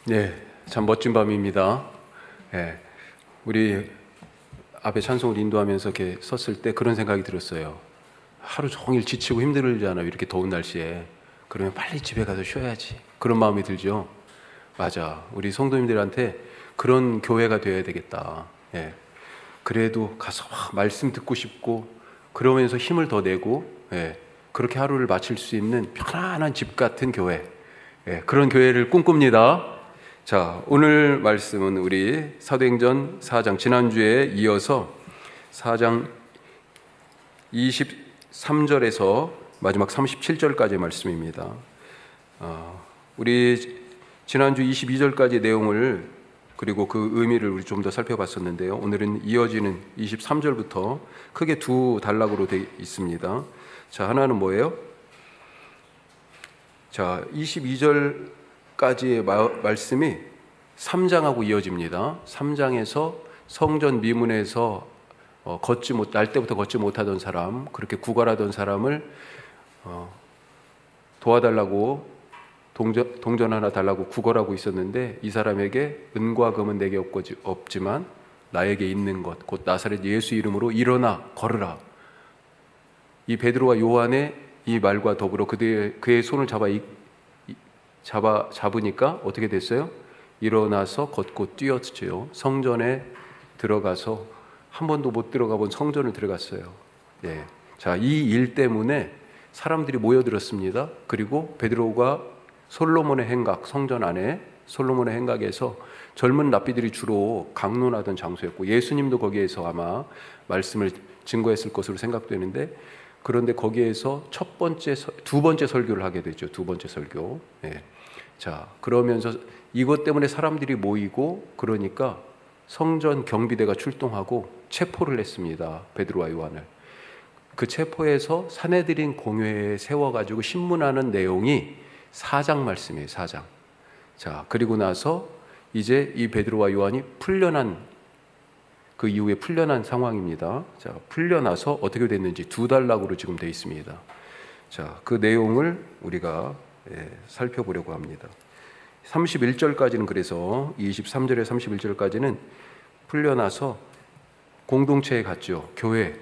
네, 참 멋진 밤입니다. 예, 우리 앞에 찬송을 인도하면서 이렇게 섰을 때 그런 생각이 들었어요. 하루 종일 지치고 힘들잖아요. 이렇게 더운 날씨에. 그러면 빨리 집에 가서 쉬어야지. 그런 마음이 들죠. 맞아. 우리 성도님들한테 그런 교회가 되어야 되겠다. 예, 그래도 가서 말씀 듣고 싶고 그러면서 힘을 더 내고 그렇게 하루를 마칠 수 있는 편안한 집 같은 교회. 그런 교회를 꿈꿉니다. 자, 오늘 말씀은 우리 사도행전 4장, 지난주에 이어서 4장 23절에서 마지막 37절까지의 말씀입니다. 우리 지난주 22절까지 내용을 그리고 그 의미를 우리 좀 더 살펴봤었는데요. 오늘은 이어지는 23절부터 크게 두 단락으로 되어 있습니다. 자, 하나는 뭐예요? 자, 22절까지의 말씀이 3장하고 이어집니다. 3장에서 성전 미문에서 날 때부터 걷지 못하던 사람, 그렇게 구걸하던 사람을 도와달라고 동전 하나 달라고 구걸하고 있었는데, 이 사람에게 은과 금은 내게 없지만 나에게 있는 것, 곧 나사렛 예수 이름으로 일어나 걸으라. 이 베드로와 요한의 이 말과 더불어 그의 손을 잡으니까 어떻게 됐어요? 일어나서 걷고 뛰었죠. 성전에 들어가서 한 번도 못 들어가 본 성전을 들어갔어요. 예. 자, 이 일 때문에 사람들이 모여들었습니다. 그리고 베드로가 솔로몬의 행각, 성전 안에 솔로몬의 행각에서 젊은 랍비들이 주로 강론하던 장소였고, 예수님도 거기에서 아마 말씀을 증거했을 것으로 생각되는데, 그런데 거기에서 두 번째 설교를 하게 되죠. 두 번째 설교. 예. 자, 그러면서 이것 때문에 사람들이 모이고, 그러니까 성전 경비대가 출동하고 체포를 했습니다. 베드로와 요한을. 그 체포해서 사내들인 공회에 세워가지고 신문하는 내용이 4장 말씀이에요. 4장. 자, 그리고 나서 이제 이 베드로와 요한이 그 이후에 풀려난 상황입니다. 자, 풀려나서 어떻게 됐는지 두 단락으로 지금 되어 있습니다. 자, 그 내용을 우리가 살펴보려고 합니다. 31절까지는 그래서 23절에 31절까지는 풀려나서 공동체에 갔죠. 교회.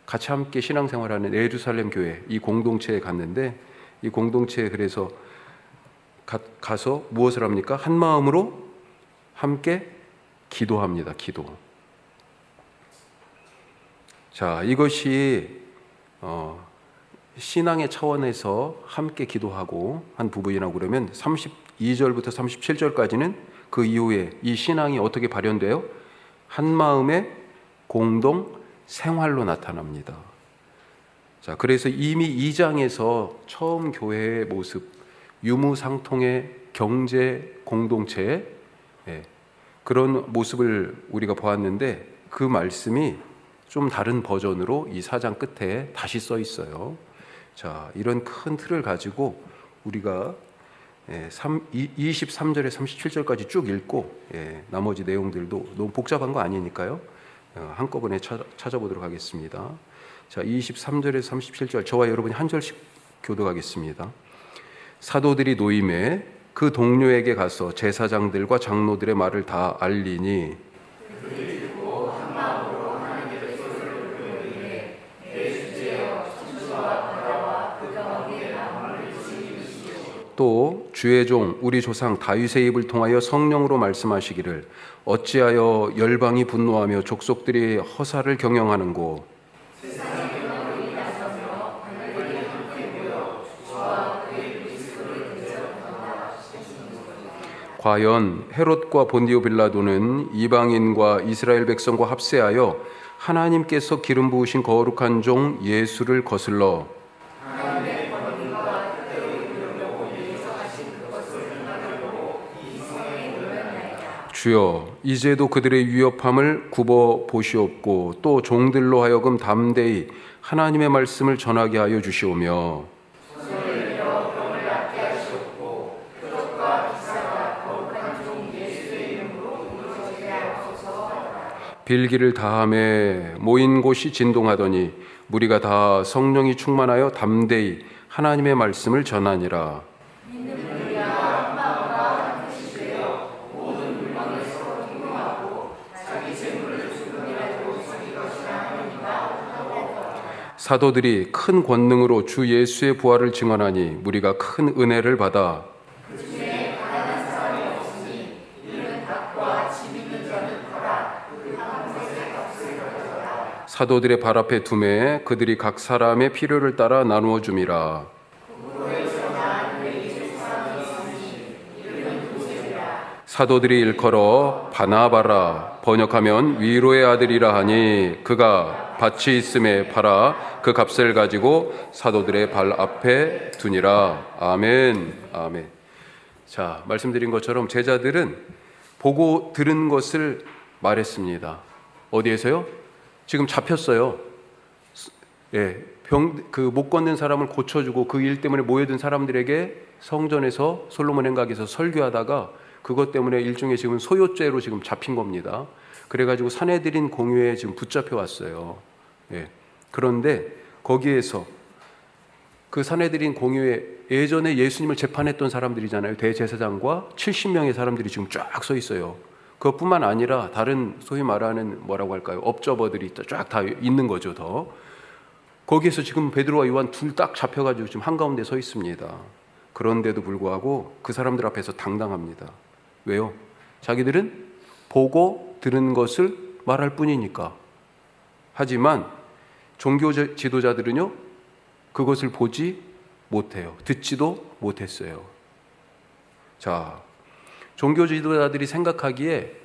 같이 함께 신앙생활하는 예루살렘 교회, 이 공동체에 갔는데, 이 공동체에 그래서 가서 무엇을 합니까? 한 마음으로 함께 기도합니다. 기도. 자, 이것이 신앙의 차원에서 함께 기도하고 한 부분이라고 그러면 32절부터 37절까지는 그 이후에 이 신앙이 어떻게 발현돼요? 한 마음의 공동 생활로 나타납니다. 자, 그래서 이미 2장에서 처음 교회의 모습, 유무상통의 경제 공동체, 그런 모습을 우리가 보았는데, 그 말씀이 좀 다른 버전으로 이 4장 끝에 다시 써 있어요. 자, 이런 큰 틀을 가지고 우리가 23절에 37절까지 쭉 읽고, 나머지 내용들도 너무 복잡한 거 아니니까요. 한꺼번에 찾아보도록 하겠습니다. 자, 23절에서 37절 저와 여러분이 한 절씩 교독하겠습니다. 사도들이 노임에 그 동료에게 가서 제사장들과 장로들의 말을 다 알리니 또 주의 종 우리 조상 다윗의 입을 통하여 성령으로 말씀하시기를 어찌하여 열방이 분노하며 족속들이 허사를 경영하는고 과연 헤롯과 본디오 빌라도는 이방인과 이스라엘 백성과 합세하여 하나님께서 기름 부으신 거룩한 종 예수를 거슬러 주여 이제도 그들의 위협함을 굽어 보시옵고 또 종들로 하여금 담대히 하나님의 말씀을 전하게 하여 주시오며 빌기를 다함에 모인 곳이 진동하더니 무리가 다 성령이 충만하여 담대히 하나님의 말씀을 전하니라. 믿는 우리가 한 마음과 한 뜻이 사도들이 큰 권능으로 주 예수의 부활을 증언하니 무리가 큰 은혜를 받아 사도들의 발 앞에 두매 그들이 각 사람의 필요를 따라 나누어 줌이라. 사도들이 일컬어 바나바라 번역하면 위로의 아들이라 하니 그가 밭이 있음에 팔아 그 값을 가지고 사도들의 발 앞에 두니라. 아멘. 아멘. 자, 말씀드린 것처럼 제자들은 보고 들은 것을 말했습니다. 어디에서요? 지금 잡혔어요. 예, 못 걷는 사람을 고쳐주고 그 일 때문에 모여든 사람들에게 성전에서 솔로몬 행각에서 설교하다가 그것 때문에 일종의 지금 소요죄로 지금 잡힌 겁니다. 그래가지고 산헤드린 공회에 지금 붙잡혀 왔어요. 예. 그런데 거기에서 그 산헤드린 공회에 예전에 예수님을 재판했던 사람들이잖아요. 대제사장과 70명의 사람들이 지금 쫙 서 있어요. 그것뿐만 아니라 다른 소위 말하는 뭐라고 할까요? 업저버들이 쫙 다 있는 거죠. 더 거기에서 지금 베드로와 요한 둘 딱 잡혀가지고 지금 한가운데 서 있습니다. 그런데도 불구하고 그 사람들 앞에서 당당합니다. 왜요? 자기들은 보고 들은 것을 말할 뿐이니까. 하지만 종교 지도자들은요, 그것을 보지 못해요. 듣지도 못했어요. 자, 종교 지도자들이 생각하기에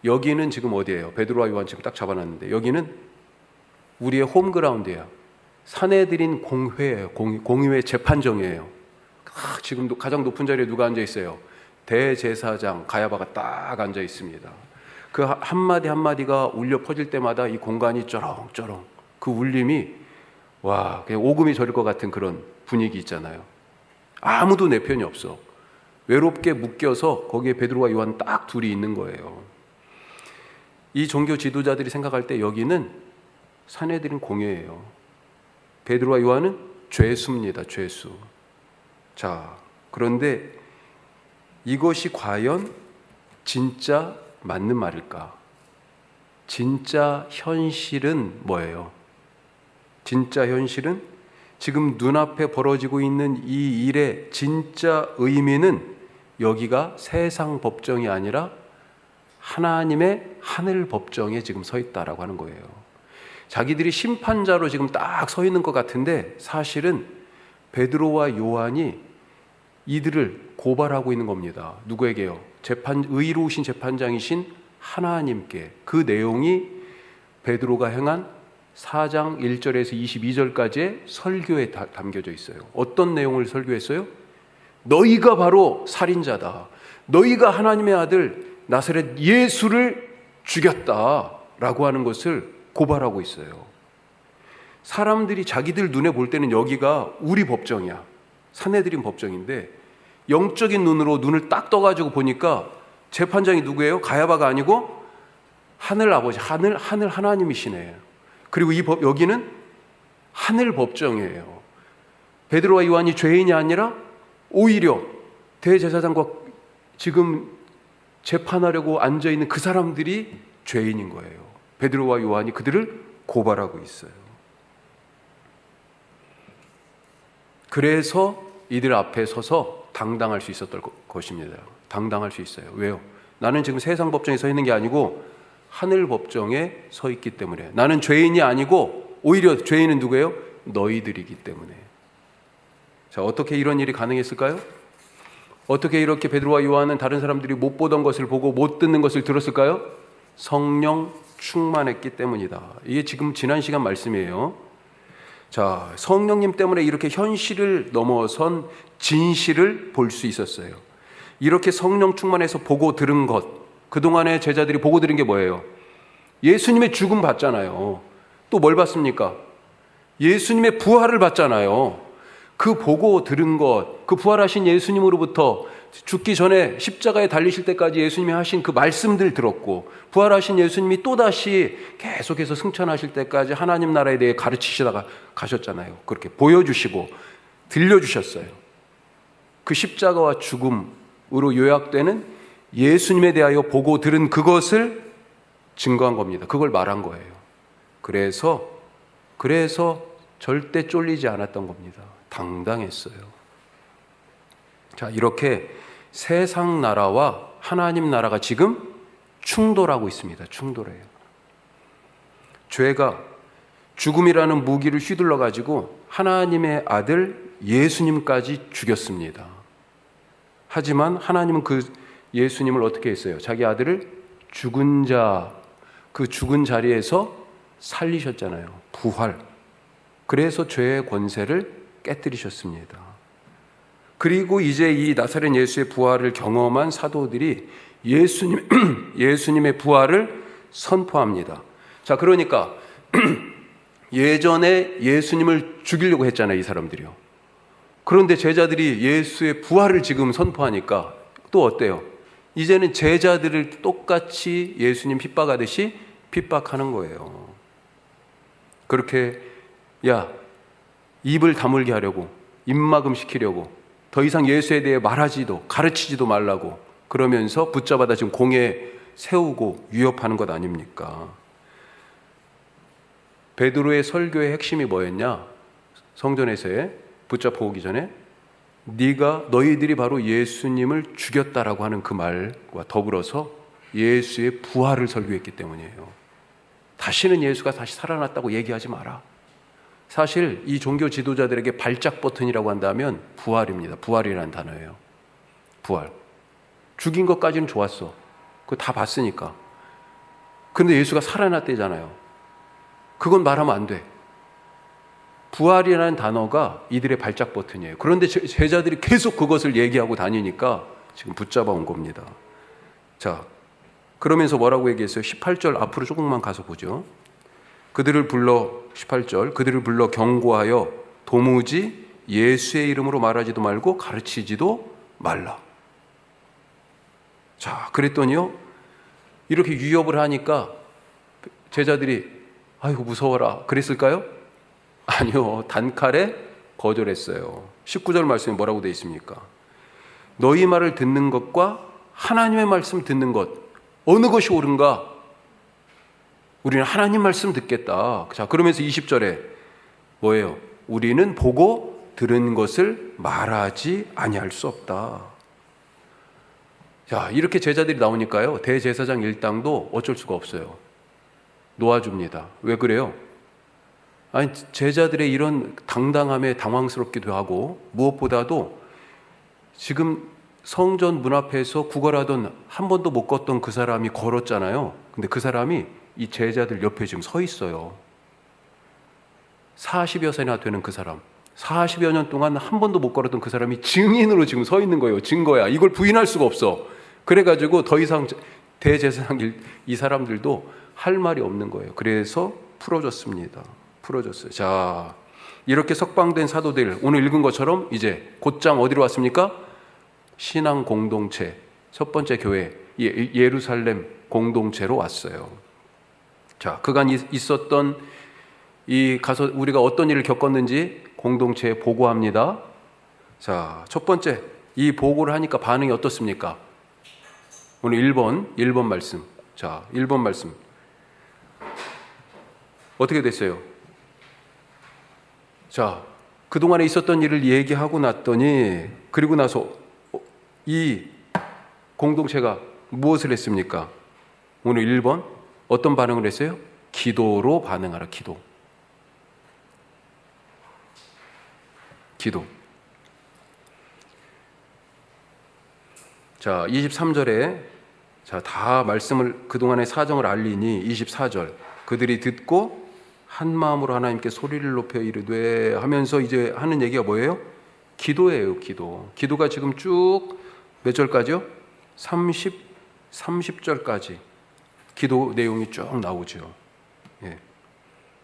여기는 지금 어디예요? 베드로와 요한 지금 딱 잡아놨는데 여기는 우리의 홈그라운드예요. 산헤드린 공회예요. 공회 재판정이에요. 지금도 가장 높은 자리에 누가 앉아 있어요? 대제사장 가야바가 딱 앉아 있습니다. 그 한마디 한마디가 울려 퍼질 때마다 이 공간이 쩌렁쩌렁 그 울림이 와 그냥 오금이 저릴 것 같은 그런 분위기 있잖아요. 아무도 내 편이 없어. 외롭게 묶여서 거기에 베드로와 요한 딱 둘이 있는 거예요. 이 종교 지도자들이 생각할 때 여기는 산헤드린 공회예요. 베드로와 요한은 죄수입니다. 죄수. 자, 그런데 이것이 과연 진짜 맞는 말일까? 진짜 현실은 뭐예요? 진짜 현실은 지금 눈앞에 벌어지고 있는 이 일의 진짜 의미는 여기가 세상 법정이 아니라 하나님의 하늘 법정에 지금 서 있다라고 하는 거예요. 자기들이 심판자로 지금 딱 서 있는 것 같은데 사실은 베드로와 요한이 이들을 고발하고 있는 겁니다. 누구에게요? 의로우신 재판장이신 하나님께. 그 내용이 베드로가 행한 4장 1절에서 22절까지의 설교에 담겨져 있어요. 어떤 내용을 설교했어요? 너희가 바로 살인자다. 너희가 하나님의 아들 나사렛 예수를 죽였다라고 하는 것을 고발하고 있어요. 사람들이 자기들 눈에 볼 때는 여기가 우리 법정이야. 산헤드린 법정인데 영적인 눈으로 눈을 딱 떠가지고 보니까 재판장이 누구예요? 가야바가 아니고 하늘 아버지, 하늘 하나님이시네. 그리고 여기는 하늘 법정이에요. 베드로와 요한이 죄인이 아니라 오히려 대제사장과 지금 재판하려고 앉아있는 그 사람들이 죄인인 거예요. 베드로와 요한이 그들을 고발하고 있어요. 그래서 이들 앞에 서서 당당할 수 있었던 것입니다. 당당할 수 있어요. 왜요? 나는 지금 세상 법정에 서 있는 게 아니고 하늘 법정에 서 있기 때문에. 나는 죄인이 아니고 오히려 죄인은 누구예요? 너희들이기 때문에. 자, 어떻게 이런 일이 가능했을까요? 어떻게 이렇게 베드로와 요한은 다른 사람들이 못 보던 것을 보고 못 듣는 것을 들었을까요? 성령 충만했기 때문이다. 이게 지금 지난 시간 말씀이에요. 자, 성령님 때문에 이렇게 현실을 넘어선 진실을 볼 수 있었어요. 이렇게 성령 충만해서 보고 들은 것, 그동안에 제자들이 보고 들은 게 뭐예요? 예수님의 죽음 봤잖아요. 또 뭘 봤습니까? 예수님의 부활을 봤잖아요. 그 보고 들은 것, 그 부활하신 예수님으로부터 죽기 전에 십자가에 달리실 때까지 예수님이 하신 그 말씀들 들었고, 부활하신 예수님이 또다시 계속해서 승천하실 때까지 하나님 나라에 대해 가르치시다가 가셨잖아요. 그렇게 보여주시고 들려주셨어요. 그 십자가와 죽음으로 요약되는 예수님에 대하여 보고 들은 그것을 증거한 겁니다. 그걸 말한 거예요. 그래서 절대 쫄리지 않았던 겁니다. 당당했어요. 자, 이렇게 세상 나라와 하나님 나라가 지금 충돌하고 있습니다. 충돌해요. 죄가 죽음이라는 무기를 휘둘러 가지고 하나님의 아들 예수님까지 죽였습니다. 하지만 하나님은 그 예수님을 어떻게 했어요? 자기 아들을 죽은 자, 그 죽은 자리에서 살리셨잖아요. 부활. 그래서 죄의 권세를 깨뜨리셨습니다. 그리고 이제 이 나사렛 예수의 부활을 경험한 사도들이 예수님의 부활을 선포합니다. 자, 그러니까 예전에 예수님을 죽이려고 했잖아요, 이 사람들이요. 그런데 제자들이 예수의 부활을 지금 선포하니까 또 어때요? 이제는 제자들을 똑같이 예수님 핍박하듯이 핍박하는 거예요. 그렇게 입을 다물게 하려고, 입막음 시키려고, 더 이상 예수에 대해 말하지도 가르치지도 말라고 그러면서 붙잡아다 지금 공에 세우고 위협하는 것 아닙니까? 베드로의 설교의 핵심이 뭐였냐? 성전에서의 붙잡혀 오기 전에 너희들이 바로 예수님을 죽였다라고 하는 그 말과 더불어서 예수의 부활을 설교했기 때문이에요. 다시는 예수가 다시 살아났다고 얘기하지 마라. 사실 이 종교 지도자들에게 발작 버튼이라고 한다면 부활입니다. 부활이라는 단어예요. 부활. 죽인 것까지는 좋았어. 그거 다 봤으니까. 그런데 예수가 살아났대잖아요. 그건 말하면 안 돼. 부활이라는 단어가 이들의 발작 버튼이에요. 그런데 제자들이 계속 그것을 얘기하고 다니니까 지금 붙잡아 온 겁니다. 자, 그러면서 뭐라고 얘기했어요? 18절 앞으로 조금만 가서 보죠. 18절 그들을 불러 경고하여 도무지 예수의 이름으로 말하지도 말고 가르치지도 말라. 자, 그랬더니요, 이렇게 위협을 하니까 제자들이 아이고 무서워라 그랬을까요? 아니요, 단칼에 거절했어요. 19절 말씀에 뭐라고 되어 있습니까? 너희 말을 듣는 것과 하나님의 말씀 듣는 것 어느 것이 옳은가? 우리는 하나님 말씀 듣겠다. 자, 그러면서 20절에 뭐예요? 우리는 보고 들은 것을 말하지 아니할 수 없다. 자, 이렇게 제자들이 나오니까요, 대제사장 일당도 어쩔 수가 없어요. 놓아줍니다. 왜 그래요? 아니, 제자들의 이런 당당함에 당황스럽기도 하고, 무엇보다도 지금 성전 문 앞에서 구걸하던 한 번도 못 걷던 그 사람이 걸었잖아요. 근데 그 사람이 이 제자들 옆에 지금 서 있어요. 40여 세나 되는 그 사람, 40여 년 동안 한 번도 못 걸었던 그 사람이 증인으로 지금 서 있는 거예요. 증거야. 이걸 부인할 수가 없어. 그래가지고 더 이상 대제사장 이 사람들도 할 말이 없는 거예요. 그래서 풀어줬습니다. 풀어줬어요. 자, 이렇게 석방된 사도들, 오늘 읽은 것처럼 이제 곧장 어디로 왔습니까? 신앙 공동체, 첫 번째 교회, 예루살렘 공동체로 왔어요. 자, 그간 있었던 가서 우리가 어떤 일을 겪었는지 공동체에 보고합니다. 자, 첫 번째, 이 보고를 하니까 반응이 어떻습니까? 오늘 1번 말씀. 자, 1번 말씀. 어떻게 됐어요? 자, 그동안에 있었던 일을 얘기하고 났더니, 그리고 나서 이 공동체가 무엇을 했습니까? 오늘 1번, 어떤 반응을 했어요? 기도로 반응하라, 기도. 자, 23절에 다 말씀을 그동안의 사정을 알리니 24절 그들이 듣고 한 마음으로 하나님께 소리를 높여 이르되 하면서 이제 하는 얘기가 뭐예요? 기도예요, 기도. 기도가 지금 쭉 몇 절까지요? 30절까지 기도 내용이 쭉 나오죠. 예,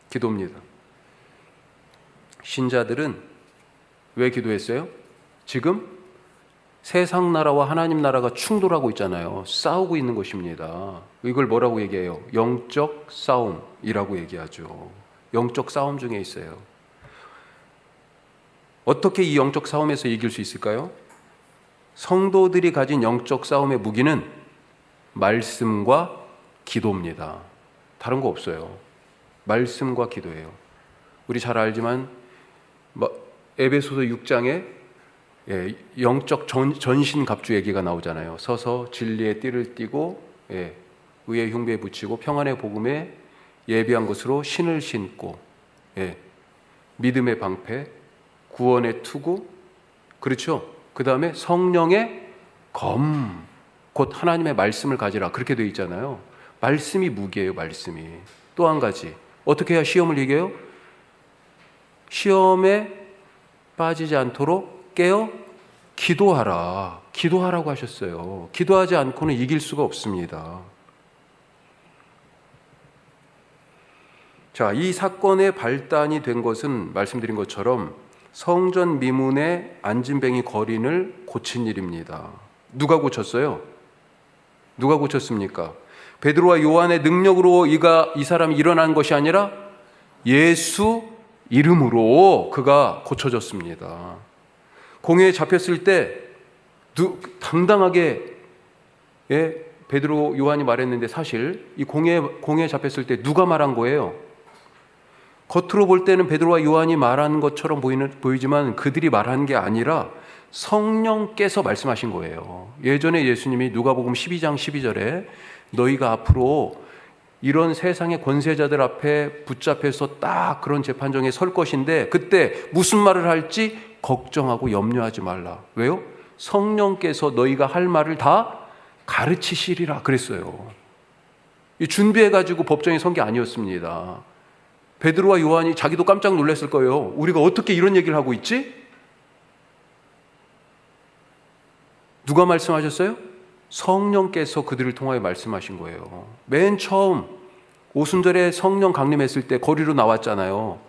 기도입니다. 신자들은 왜 기도했어요? 지금 세상 나라와 하나님 나라가 충돌하고 있잖아요. 싸우고 있는 것입니다. 이걸 뭐라고 얘기해요? 영적 싸움이라고 얘기하죠. 영적 싸움 중에 있어요. 어떻게 이 영적 싸움에서 이길 수 있을까요? 성도들이 가진 영적 싸움의 무기는 말씀과 기도입니다. 다른 거 없어요. 말씀과 기도예요. 우리 잘 알지만 에베소서 6장에 영적 전신갑주 얘기가 나오잖아요. 서서 진리의 띠를 띠고 의의 흉배에 붙이고 평안의 복음에 예비한 것으로 신을 신고 믿음의 방패, 구원의 투구, 그렇죠? 그 다음에 성령의 검, 곧 하나님의 말씀을 가지라, 그렇게 되어 있잖아요. 말씀이 무기예요. 말씀이. 또 한 가지, 어떻게 해야 시험을 이겨요? 시험에 빠지지 않도록 깨어 기도하라. 기도하라고 하셨어요. 기도하지 않고는 이길 수가 없습니다. 자, 이 사건의 발단이 된 것은 말씀드린 것처럼 성전 미문의 안진뱅이 거린을 고친 일입니다. 누가 고쳤어요? 누가 고쳤습니까? 베드로와 요한의 능력으로 이 사람이 일어난 것이 아니라 예수 이름으로 그가 고쳐졌습니다. 공회에 잡혔을 때 당당하게 베드로 요한이 말했는데, 사실 이 공회에 잡혔을 때 누가 말한 거예요? 겉으로 볼 때는 베드로와 요한이 말한 것처럼 보이지만 그들이 말한 게 아니라 성령께서 말씀하신 거예요. 예전에 예수님이 누가복음 12장 12절에 너희가 앞으로 이런 세상의 권세자들 앞에 붙잡혀서 딱 그런 재판정에 설 것인데 그때 무슨 말을 할지 걱정하고 염려하지 말라. 왜요? 성령께서 너희가 할 말을 다 가르치시리라 그랬어요. 준비해가지고 법정에 선 게 아니었습니다. 베드로와 요한이 자기도 깜짝 놀랐을 거예요. 우리가 어떻게 이런 얘기를 하고 있지? 누가 말씀하셨어요? 성령께서 그들을 통하여 말씀하신 거예요. 맨 처음 오순절에 성령 강림했을 때 거리로 나왔잖아요.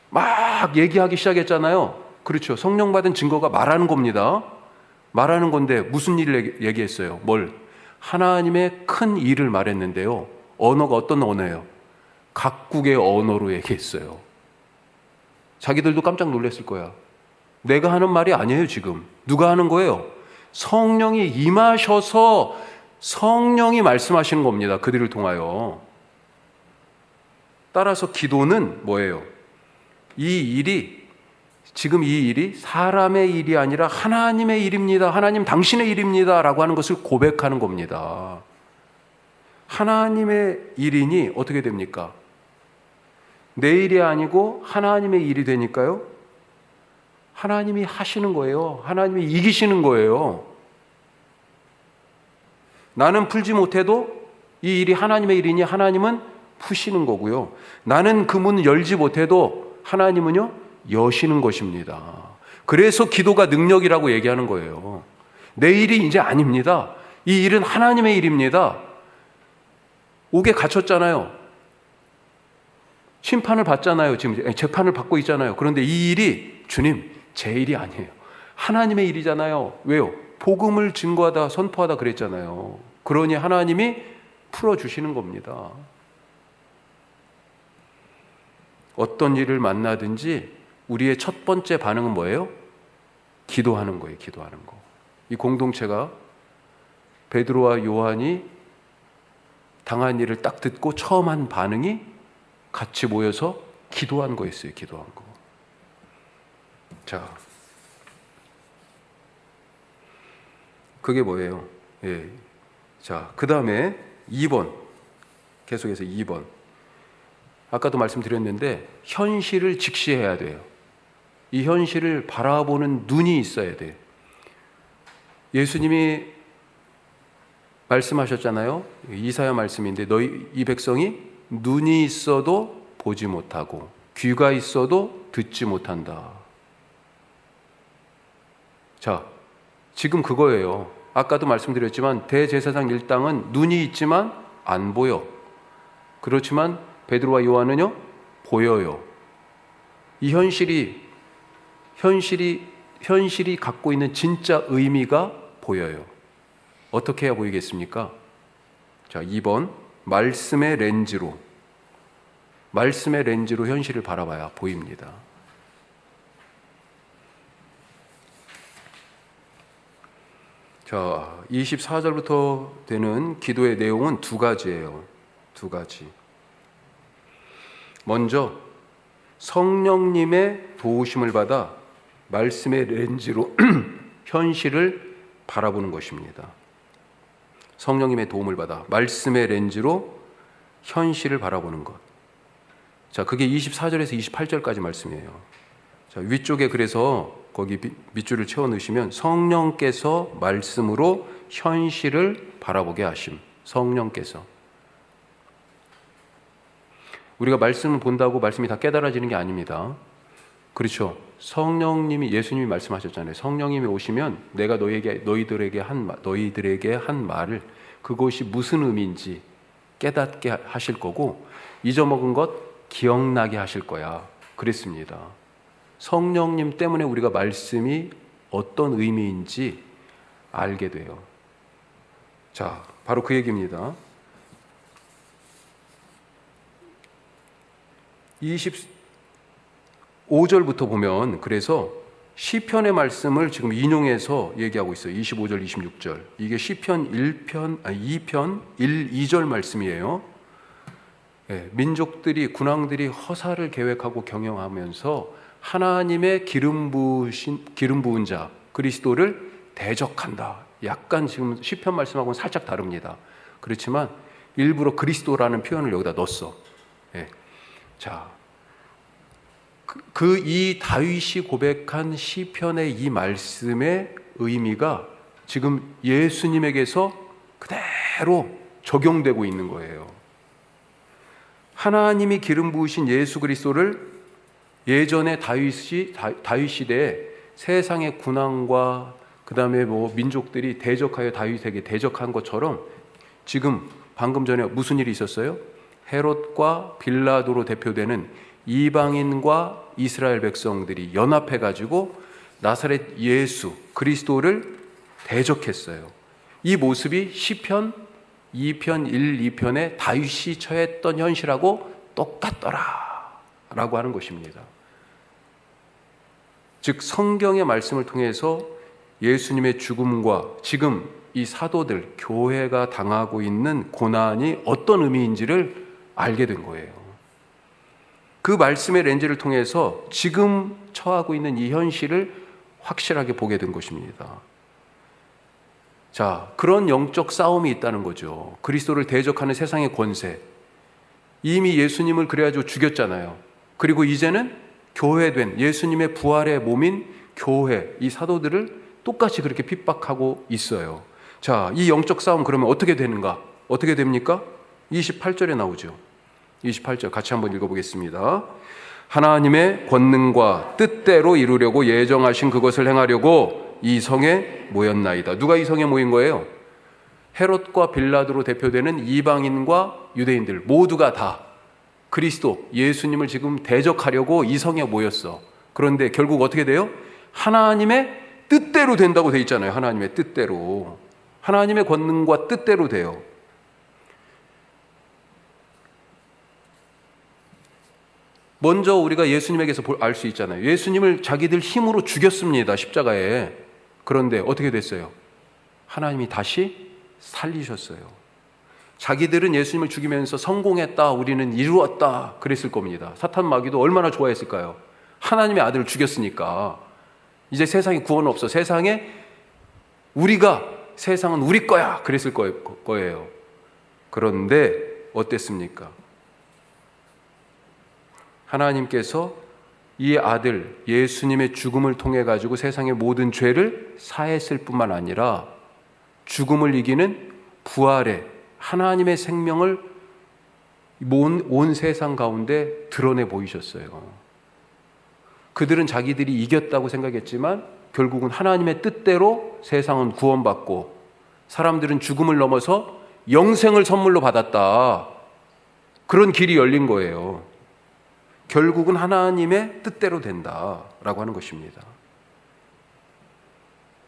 막 얘기하기 시작했잖아요. 그렇죠. 성령 받은 증거가 말하는 겁니다. 말하는 건데 무슨 일을 얘기했어요? 뭘? 하나님의 큰 일을 말했는데요. 언어가 어떤 언어예요? 각국의 언어로 얘기했어요. 자기들도 깜짝 놀랐을 거야. 내가 하는 말이 아니에요. 지금 누가 하는 거예요? 성령이 임하셔서 성령이 말씀하시는 겁니다. 그들을 통하여. 따라서 기도는 뭐예요? 지금 이 일이 사람의 일이 아니라 하나님의 일입니다. 하나님 당신의 일입니다. 라고 하는 것을 고백하는 겁니다. 하나님의 일이니 어떻게 됩니까? 내 일이 아니고 하나님의 일이 되니까요. 하나님이 하시는 거예요. 하나님이 이기시는 거예요. 나는 풀지 못해도 이 일이 하나님의 일이니 하나님은 푸시는 거고요. 나는 그 문 열지 못해도 하나님은요, 여시는 것입니다. 그래서 기도가 능력이라고 얘기하는 거예요. 내 일이 이제 아닙니다. 이 일은 하나님의 일입니다. 옥에 갇혔잖아요. 심판을 받잖아요. 지금 재판을 받고 있잖아요. 그런데 이 일이 주님, 제 일이 아니에요. 하나님의 일이잖아요. 왜요? 복음을 증거하다 선포하다 그랬잖아요. 그러니 하나님이 풀어주시는 겁니다. 어떤 일을 만나든지 우리의 첫 번째 반응은 뭐예요? 기도하는 거예요. 기도하는 거. 이 공동체가 베드로와 요한이 당한 일을 딱 듣고 처음 한 반응이 같이 모여서 기도한 거였어요. 기도한 거. 자, 그게 뭐예요? 예. 자, 그 다음에 2번. 계속해서 2번. 아까도 말씀드렸는데 현실을 직시해야 돼요. 이 현실을 바라보는 눈이 있어야 돼요. 예수님이 말씀하셨잖아요. 이사야 말씀인데 이 백성이 눈이 있어도 보지 못하고 귀가 있어도 듣지 못한다. 자, 지금 그거예요. 아까도 말씀드렸지만 대제사장 일당은 눈이 있지만 안 보여. 그렇지만 베드로와 요한은요, 보여요. 이 현실이 갖고 있는 진짜 의미가 보여요. 어떻게 해야 보이겠습니까? 자, 2번. 말씀의 렌즈로 현실을 바라봐야 보입니다. 자, 24절부터 되는 기도의 내용은 두 가지예요. 두 가지. 먼저 성령님의 도우심을 받아 말씀의 렌즈로 현실을 바라보는 것입니다. 성령님의 도움을 받아 말씀의 렌즈로 현실을 바라보는 것. 자, 그게 24절에서 28절까지 말씀이에요. 자, 위쪽에 그래서 거기 밑줄을 채워 넣으시면 성령께서 말씀으로 현실을 바라보게 하심. 성령께서. 우리가 말씀을 본다고 말씀이 다 깨달아지는 게 아닙니다. 그렇죠. 성령님이, 예수님이 말씀하셨잖아요. 성령님이 오시면 내가 너희들에게 한 말을 그것이 무슨 의미인지 깨닫게 하실 거고 잊어먹은 것 기억나게 하실 거야. 그랬습니다. 성령님 때문에 우리가 말씀이 어떤 의미인지 알게 돼요. 자, 바로 그 얘기입니다. 25절부터 보면 그래서 시편의 말씀을 지금 인용해서 얘기하고 있어요. 25절, 26절. 이게 시편 2편 1, 2절 말씀이에요. 네, 민족들이, 군왕들이 허사를 계획하고 경영하면서 하나님의 기름 부은 자 그리스도를 대적한다. 약간 지금 시편 말씀하고는 살짝 다릅니다. 그렇지만 일부러 그리스도라는 표현을 여기다 넣었어. 네. 자, 이 다윗이 고백한 시편의 이 말씀의 의미가 지금 예수님에게서 그대로 적용되고 있는 거예요. 하나님이 기름 부으신 예수 그리스도를 예전에 다윗 시대에 세상의 군왕과 그다음에 민족들이 대적하여 다윗에게 대적한 것처럼 지금 방금 전에 무슨 일이 있었어요? 헤롯과 빌라도로 대표되는 이방인과 이스라엘 백성들이 연합해 가지고 나사렛 예수 그리스도를 대적했어요. 이 모습이 시편 2편 1, 2편에 다윗이 처했던 현실하고 똑같더라 라고 하는 것입니다. 즉 성경의 말씀을 통해서 예수님의 죽음과 지금 이 사도들, 교회가 당하고 있는 고난이 어떤 의미인지를 알게 된 거예요. 그 말씀의 렌즈를 통해서 지금 처하고 있는 이 현실을 확실하게 보게 된 것입니다. 자, 그런 영적 싸움이 있다는 거죠. 그리스도를 대적하는 세상의 권세. 이미 예수님을 그래가지고 죽였잖아요. 그리고 이제는 교회된 예수님의 부활의 몸인 교회, 이 사도들을 똑같이 그렇게 핍박하고 있어요. 자, 이 영적 싸움 그러면 어떻게 되는가? 어떻게 됩니까? 28절에 나오죠. 28절 같이 한번 읽어보겠습니다. 하나님의 권능과 뜻대로 이루려고 예정하신 그것을 행하려고 이 성에 모였나이다. 누가 이 성에 모인 거예요? 헤롯과 빌라도로 대표되는 이방인과 유대인들 모두가 다 그리스도 예수님을 지금 대적하려고 이 성에 모였어. 그런데 결국 어떻게 돼요? 하나님의 뜻대로 된다고 돼 있잖아요. 하나님의 뜻대로. 하나님의 권능과 뜻대로 돼요. 먼저 우리가 예수님에게서 알 수 있잖아요. 예수님을 자기들 힘으로 죽였습니다. 십자가에. 그런데 어떻게 됐어요? 하나님이 다시 살리셨어요. 자기들은 예수님을 죽이면서 성공했다, 우리는 이루었다 그랬을 겁니다. 사탄 마귀도 얼마나 좋아했을까요? 하나님의 아들을 죽였으니까 이제 세상에 구원 없어. 세상은 우리 거야 그랬을 거예요. 그런데 어땠습니까? 하나님께서 이 아들 예수님의 죽음을 통해 가지고 세상의 모든 죄를 사했을 뿐만 아니라 죽음을 이기는 부활의 하나님의 생명을 온 세상 가운데 드러내 보이셨어요. 그들은 자기들이 이겼다고 생각했지만 결국은 하나님의 뜻대로 세상은 구원받고 사람들은 죽음을 넘어서 영생을 선물로 받았다. 그런 길이 열린 거예요. 결국은 하나님의 뜻대로 된다라고 하는 것입니다.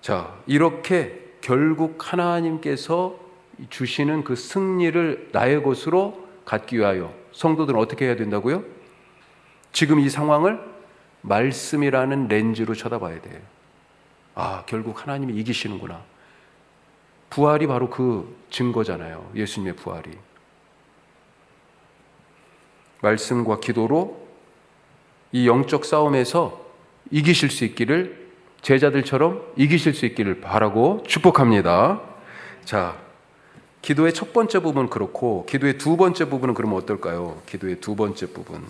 자, 이렇게 결국 하나님께서 주시는 그 승리를 나의 것으로 갖기 위하여 성도들은 어떻게 해야 된다고요? 지금 이 상황을 말씀이라는 렌즈로 쳐다봐야 돼요. 아, 결국 하나님이 이기시는구나. 부활이 바로 그 증거잖아요. 예수님의 부활이. 말씀과 기도로 이 영적 싸움에서 이기실 수 있기를, 제자들처럼 이기실 수 있기를 바라고 축복합니다. 자, 기도의 첫 번째 부분은 그렇고, 기도의 두 번째 부분은 그러면 어떨까요? 기도의 두 번째 부분.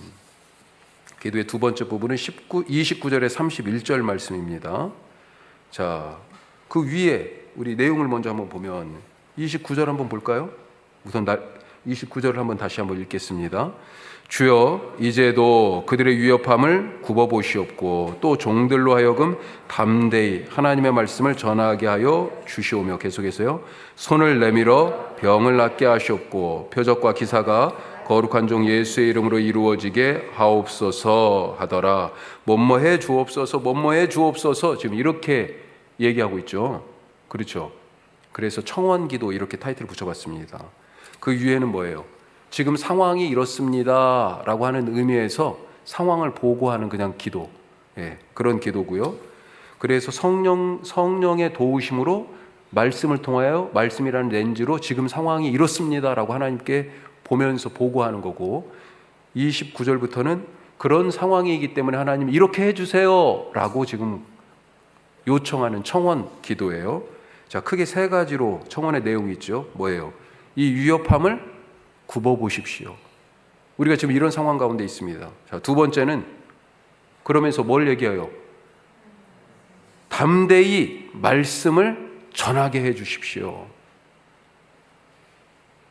기도의 두 번째 부분은 29절에 31절 말씀입니다. 자, 그 위에 우리 내용을 먼저 한번 보면 29절 한번 볼까요? 우선 29절을 한번 다시 한번 읽겠습니다. 주여 이제도 그들의 위협함을 굽어보시옵고 또 종들로 하여금 담대히 하나님의 말씀을 전하게 하여 주시오며, 계속해서요, 손을 내밀어 병을 낫게 하시옵고 표적과 기사가 거룩한 종 예수의 이름으로 이루어지게 하옵소서 하더라. 뭐뭐해 주옵소서, 뭐뭐해 주옵소서, 지금 이렇게 얘기하고 있죠. 그렇죠? 그래서 청원기도 이렇게 타이틀을 붙여봤습니다. 그 위에는 뭐예요? 지금 상황이 이렇습니다 라고 하는 의미에서 상황을 보고하는 그냥 기도, 그런 기도고요. 그래서 성령의 도우심으로 말씀을 통하여, 말씀이라는 렌즈로 지금 상황이 이렇습니다 라고 하나님께 보면서 보고하는 거고, 29절부터는 그런 상황이기 때문에 하나님 이렇게 해주세요 라고 지금 요청하는 청원 기도예요. 자, 크게 세 가지로 청원의 내용이 있죠. 뭐예요? 이 위협함을 굽어보십시오. 우리가 지금 이런 상황 가운데 있습니다. 자, 두 번째는 그러면서 뭘 얘기해요? 담대히 말씀을 전하게 해 주십시오.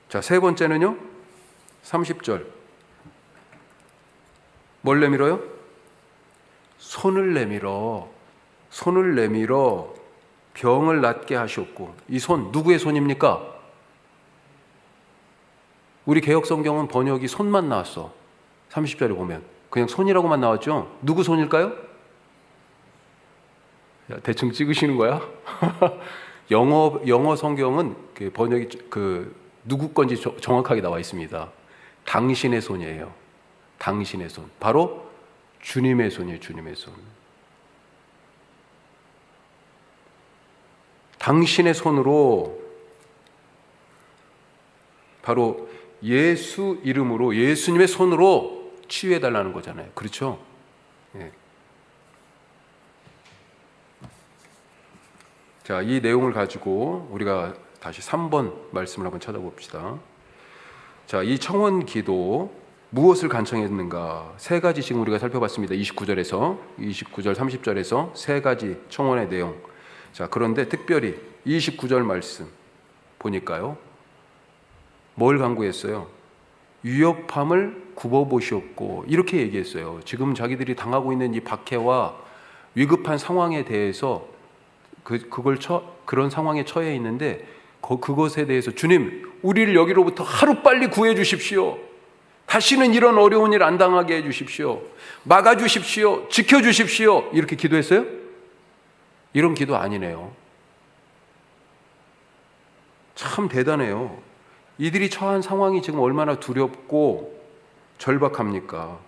자, 세 번째는요, 30절. 뭘 내밀어요? 손을 내밀어 병을 낫게 하시옵고. 이 손, 누구의 손입니까? 우리 개혁성경은 번역이 손만 나왔어. 30절에 보면 그냥 손이라고만 나왔죠. 누구 손일까요? 야, 대충 찍으시는 거야? 영어 성경은 그 번역이 누구 건지 정확하게 나와 있습니다. 당신의 손이에요. 당신의 손. 바로 주님의 손이에요. 주님의 손. 당신의 손으로, 바로 예수 이름으로, 예수님의 손으로 치유해달라는 거잖아요. 그렇죠? 예. 자, 이 내용을 가지고 우리가 다시 3번 말씀을 한번 찾아봅시다. 자, 이 청원 기도 무엇을 간청했는가? 세 가지 지금 우리가 살펴봤습니다. 29절, 30절에서 세 가지 청원의 내용. 자, 그런데 특별히 29절 말씀 보니까요, 뭘 간구했어요? 위협함을 굽어보시옵고, 이렇게 얘기했어요. 지금 자기들이 당하고 있는 이 박해와 위급한 상황에 대해서 그런 상황에 처해 있는데, 그것에 대해서 주님, 우리를 여기로부터 하루빨리 구해 주십시오. 다시는 이런 어려운 일 안 당하게 해 주십시오. 막아 주십시오. 지켜 주십시오. 이렇게 기도했어요? 이런 기도 아니네요. 참 대단해요. 이들이 처한 상황이 지금 얼마나 두렵고 절박합니까?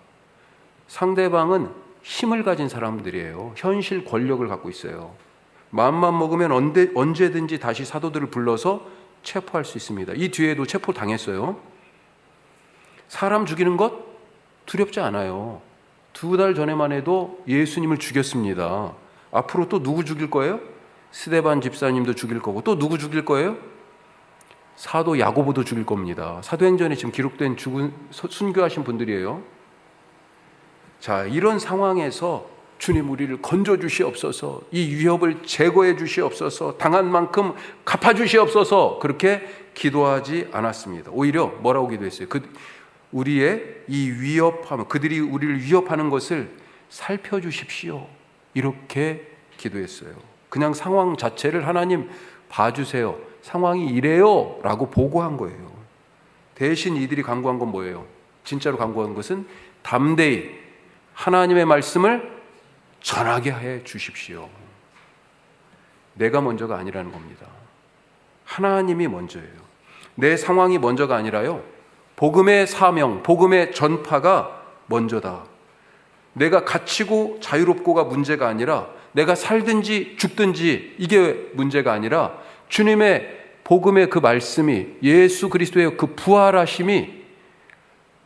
상대방은 힘을 가진 사람들이에요. 현실 권력을 갖고 있어요. 마음만 먹으면 언제든지 다시 사도들을 불러서 체포할 수 있습니다. 이 뒤에도 체포 당했어요. 사람 죽이는 것 두렵지 않아요. 2달 전에만 해도 예수님을 죽였습니다. 앞으로 또 누구 죽일 거예요? 스데반 집사님도 죽일 거고, 또 누구 죽일 거예요? 사도 야고보도 죽일 겁니다. 사도행전에 지금 기록된 순교하신 분들이에요. 자, 이런 상황에서 주님, 우리를 건져 주시옵소서, 이 위협을 제거해 주시옵소서, 당한 만큼 갚아 주시옵소서, 그렇게 기도하지 않았습니다. 오히려 뭐라고 기도했어요? 우리의 이 위협함, 그들이 우리를 위협하는 것을 살펴주십시오, 이렇게 기도했어요. 그냥 상황 자체를 하나님 봐주세요, 상황이 이래요 라고 보고한 거예요. 대신 이들이 간구한 건 뭐예요? 진짜로 간구한 것은 담대히 하나님의 말씀을 전하게 해 주십시오. 내가 먼저가 아니라는 겁니다. 하나님이 먼저예요. 내 상황이 먼저가 아니라요, 복음의 사명, 복음의 전파가 먼저다. 내가 갇히고 자유롭고가 문제가 아니라, 내가 살든지 죽든지 이게 문제가 아니라, 주님의 복음의 그 말씀이, 예수 그리스도의 그 부활하심이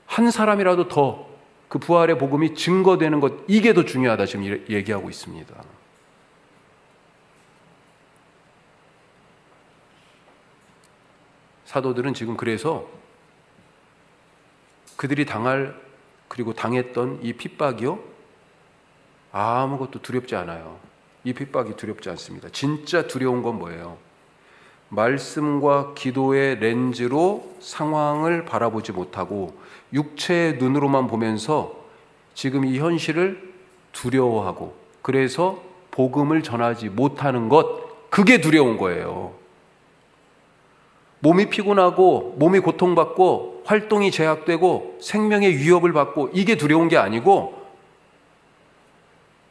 한 사람이라도 더 그 부활의 복음이 증거되는 것, 이게 더 중요하다 지금 얘기하고 있습니다. 사도들은 지금 그래서 그들이 당할 그리고 당했던 이 핍박이요, 아무것도 두렵지 않아요. 이 핍박이 두렵지 않습니다. 진짜 두려운 건 뭐예요? 말씀과 기도의 렌즈로 상황을 바라보지 못하고 육체의 눈으로만 보면서 지금 이 현실을 두려워하고 그래서 복음을 전하지 못하는 것, 그게 두려운 거예요. 몸이 피곤하고 몸이 고통받고 활동이 제약되고 생명의 위협을 받고 이게 두려운 게 아니고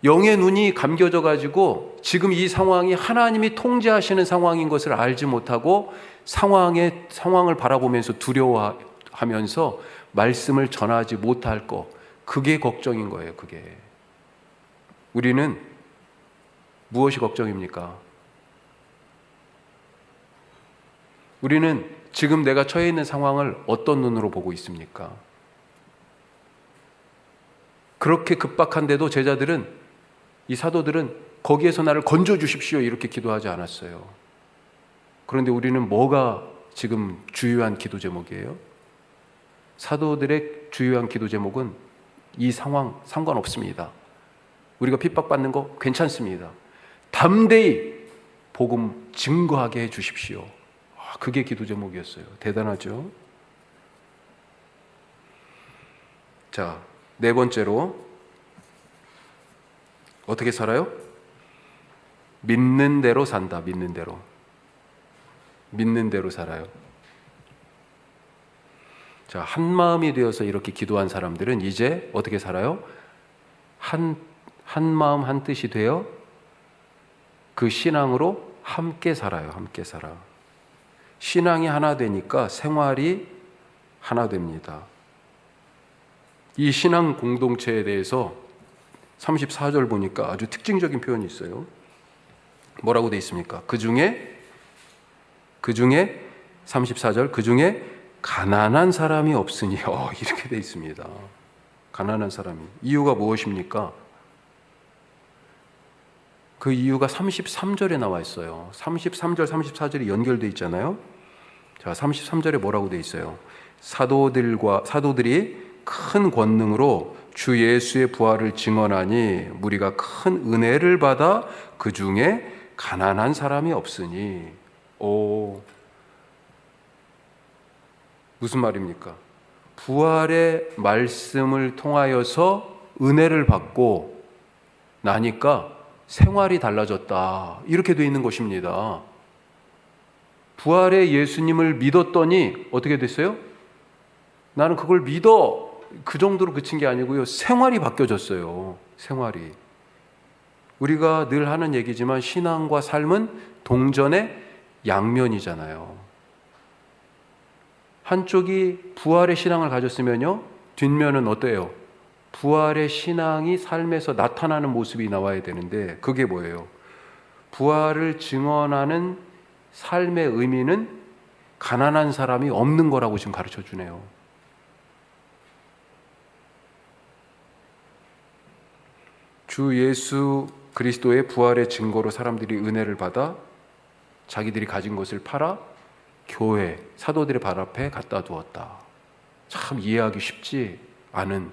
영의 눈이 감겨져 가지고 지금 이 상황이 하나님이 통제하시는 상황인 것을 알지 못하고 상황을 바라보면서 두려워하면서 말씀을 전하지 못할 것, 그게 걱정인 거예요. 그게. 우리는 무엇이 걱정입니까? 우리는 지금 내가 처해 있는 상황을 어떤 눈으로 보고 있습니까? 그렇게 급박한데도 제자들은, 이 사도들은 거기에서 나를 건져 주십시오 이렇게 기도하지 않았어요. 그런데 우리는 뭐가 지금 주요한 기도 제목이에요? 사도들의 주요한 기도 제목은 이 상황 상관없습니다. 우리가 핍박받는 거 괜찮습니다. 담대히 복음 증거하게 해 주십시오. 그게 기도 제목이었어요. 대단하죠? 자, 네 번째로 어떻게 살아요? 믿는 대로 산다. 믿는 대로. 믿는 대로 살아요. 자, 한 마음이 되어서 이렇게 기도한 사람들은 이제 어떻게 살아요? 한 마음 한 뜻이 되어 그 신앙으로 함께 살아요. 함께 살아. 신앙이 하나 되니까 생활이 하나 됩니다. 이 신앙 공동체에 대해서 34절 보니까 아주 특징적인 표현이 있어요. 뭐라고 돼 있습니까? 그 중에 34절, 그 중에 가난한 사람이 없으니, 이렇게 돼 있습니다. 가난한 사람이. 이유가 무엇입니까? 그 이유가 33절에 나와 있어요. 33절, 34절이 연결돼 있잖아요. 자, 33절에 뭐라고 돼 있어요? 사도들이 큰 권능으로 주 예수의 부활을 증언하니 무리가 큰 은혜를 받아 그 중에 가난한 사람이 없으니. 무슨 말입니까? 부활의 말씀을 통하여서 은혜를 받고 나니까 생활이 달라졌다. 이렇게 되어 있는 것입니다. 부활의 예수님을 믿었더니 어떻게 됐어요? 나는 그걸 믿어. 그 정도로 그친 게 아니고요. 생활이 바뀌어졌어요. 생활이. 우리가 늘 하는 얘기지만 신앙과 삶은 동전의 양면이잖아요. 한쪽이 부활의 신앙을 가졌으면요, 뒷면은 어때요? 부활의 신앙이 삶에서 나타나는 모습이 나와야 되는데 그게 뭐예요? 부활을 증언하는 삶의 의미는 가난한 사람이 없는 거라고 지금 가르쳐 주네요. 주 예수 그리스도의 부활의 증거로 사람들이 은혜를 받아 자기들이 가진 것을 팔아 교회, 사도들의 발 앞에 갖다 두었다. 참 이해하기 쉽지 않은,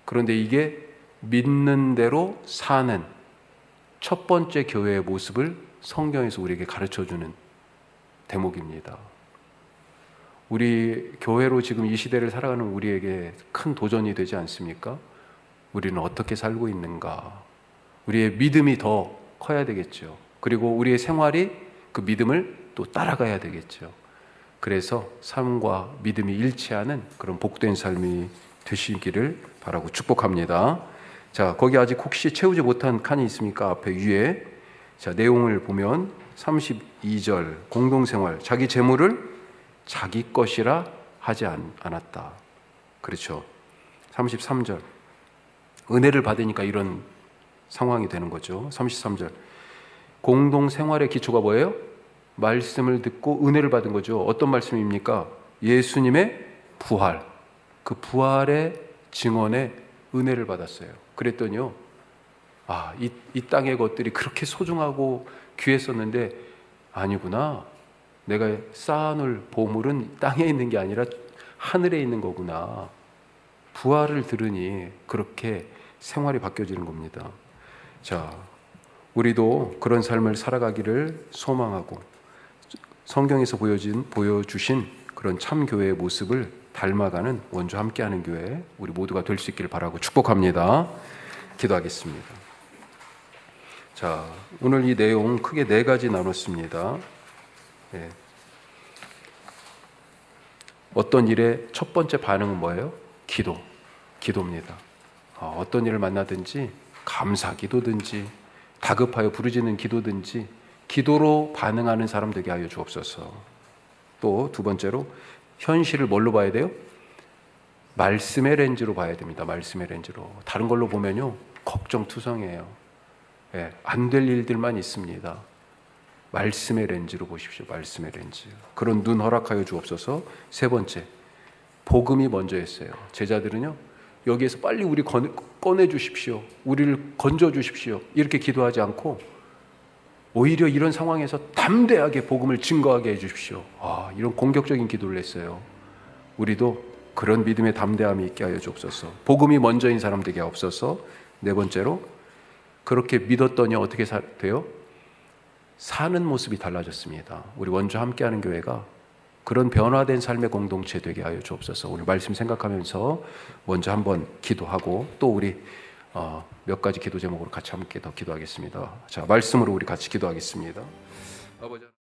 그런데 이게 믿는 대로 사는 첫 번째 교회의 모습을 성경에서 우리에게 가르쳐주는 대목입니다. 우리 교회로 지금 이 시대를 살아가는 우리에게 큰 도전이 되지 않습니까? 우리는 어떻게 살고 있는가? 우리의 믿음이 더 커야 되겠죠. 그리고 우리의 생활이 그 믿음을 또 따라가야 되겠죠. 그래서 삶과 믿음이 일치하는 그런 복된 삶이 되시기를 바라고 축복합니다. 자, 거기 아직 혹시 채우지 못한 칸이 있습니까? 앞에 위에. 자, 내용을 보면 32절 공동생활, 자기 재물을 자기 것이라 하지 않았다. 그렇죠. 33절 은혜를 받으니까 이런 상황이 되는 거죠. 33절 공동생활의 기초가 뭐예요? 말씀을 듣고 은혜를 받은 거죠. 어떤 말씀입니까? 예수님의 부활. 그 부활의 증언의 은혜를 받았어요. 그랬더니요, 이 땅의 것들이 그렇게 소중하고 귀했었는데 아니구나. 내가 쌓아놓을 보물은 땅에 있는 게 아니라 하늘에 있는 거구나. 부활을 들으니 그렇게 생활이 바뀌어지는 겁니다. 자, 우리도 그런 삶을 살아가기를 소망하고 성경에서 보여주신 그런 참교회의 모습을 닮아가는 원주 함께하는 교회 우리 모두가 될 수 있기를 바라고 축복합니다. 기도하겠습니다. 자, 오늘 이 내용 크게 4가지 나눴습니다. 어떤 일의 첫 번째 반응은 뭐예요? 기도입니다. 어떤 일을 만나든지 감사 기도든지 다급하여 부르짖는 기도든지 기도로 반응하는 사람 되게 하여 주옵소서. 또 2번째로 현실을 뭘로 봐야 돼요? 말씀의 렌즈로 봐야 됩니다. 말씀의 렌즈로. 다른 걸로 보면요, 걱정투성이에요. 안 될 일들만 있습니다. 말씀의 렌즈로 보십시오. 말씀의 렌즈. 그런 눈 허락하여 주옵소서. 3번째, 복음이 먼저였어요. 제자들은요, 여기에서 빨리 우리 꺼내 주십시오. 우리를 건져 주십시오. 이렇게 기도하지 않고 오히려 이런 상황에서 담대하게 복음을 증거하게 해 주십시오. 이런 공격적인 기도를 했어요. 우리도 그런 믿음의 담대함이 있게 하여 주옵소서. 복음이 먼저인 사람 되게 하옵소서. 4번째로, 그렇게 믿었더니 어떻게 돼요? 사는 모습이 달라졌습니다. 우리 원주 함께하는 교회가 그런 변화된 삶의 공동체 되게 하여 주옵소서. 오늘 말씀 생각하면서 먼저 한번 기도하고 또 우리 몇 가지 기도 제목으로 같이 함께 더 기도하겠습니다. 자, 말씀으로 우리 같이 기도하겠습니다. 아버지.